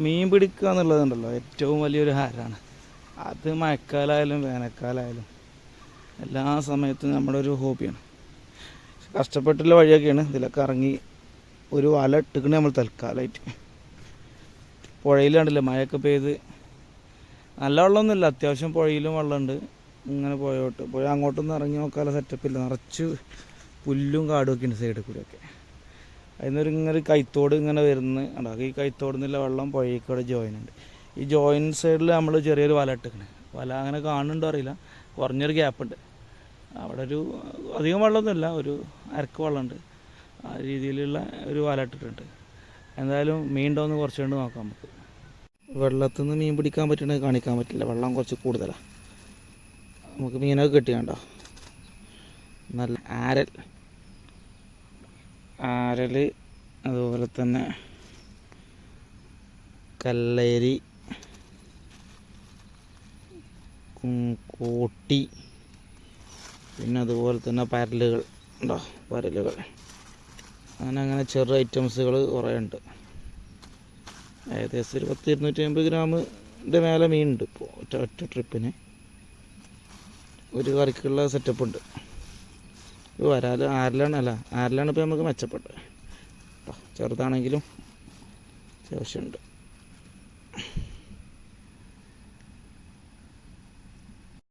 മീൻ പിടിക്കുക എന്നുള്ളതുണ്ടല്ലോ ഏറ്റവും വലിയൊരു ഹരമാണ്. അത് മഴക്കാലമായാലും വേനൽക്കാലമായാലും എല്ലാ സമയത്തും നമ്മുടെ ഒരു ഹോബിയാണ്. കഷ്ടപ്പെട്ടുള്ള വഴിയൊക്കെയാണ്. ഇതിലൊക്കെ ഇറങ്ങി ഒരു വല ഇട്ടിക്കണേ നമ്മൾ തൽക്കാലമായിട്ട്. പുഴയിൽ കണ്ടില്ല മഴയൊക്കെ പെയ്ത് നല്ല വെള്ളമൊന്നുമില്ല, അത്യാവശ്യം പുഴയിലും വെള്ളമുണ്ട്. ഇങ്ങനെ പുഴ അങ്ങോട്ടൊന്നും ഇറങ്ങി നോക്കാനുള്ള സെറ്റപ്പില്ല, നിറച്ച് പുല്ലും കാടും ഒക്കെ ഉണ്ട് സൈഡിൽ കൂടെയൊക്കെ. അതിൽ ഇങ്ങനെ കൈത്തോട് ഇങ്ങനെ വരുന്നത്, ഈ കൈത്തോട് നിന്നുള്ള വെള്ളം പുഴയ്ക്കൂടെ ജോയിൻ ഉണ്ട്. ഈ ജോയിൻ സൈഡിൽ നമ്മൾ ചെറിയൊരു വല ഇട്ടിക്കണേ. വല അങ്ങനെ കാണുന്നുണ്ടോ അറിയില്ല, കുറഞ്ഞൊരു ഗ്യാപ്പുണ്ട്. അവിടെ ഒരു അധികം വെള്ളമൊന്നുമില്ല, ഒരു അരക്ക് വെള്ളമുണ്ട്. ആ രീതിയിലുള്ള ഒരു വല ഇട്ടിട്ടുണ്ട്. എന്തായാലും മീൻ ഉണ്ടോയെന്ന് കുറച്ച് കണ്ട് നോക്കാം നമുക്ക്. വെള്ളത്തിൽ നിന്ന് മീൻ പിടിക്കാൻ പറ്റണമെങ്കിൽ കാണിക്കാൻ പറ്റില്ല, വെള്ളം കുറച്ച് കൂടുതലാണ്. നമുക്ക് മീനൊക്കെ കിട്ടിയാണ്ടോ, നല്ല ആരൽ, അതുപോലെ തന്നെ കല്ലേരി, കോട്ടി, പിന്നെ അതുപോലെ തന്നെ പരലുകൾ ഉണ്ടോ, പരലുകൾ, അങ്ങനെ ചെറു ഐറ്റംസുകൾ കുറേ ഉണ്ട്. ഏകദേശം ഒരു 250 ഗ്രാമിൻ്റെ മേലെ മീനുണ്ട് ഇപ്പോൾ ഒറ്റ ട്രിപ്പിന്. ഒരു കറിക്കുള്ള സെറ്റപ്പ് ഉണ്ട്. ആരലാണ് ഇപ്പോൾ നമുക്ക് മെച്ചപ്പെട്ടത്. ചെറുതാണെങ്കിലും അത്യാവശ്യമുണ്ട്.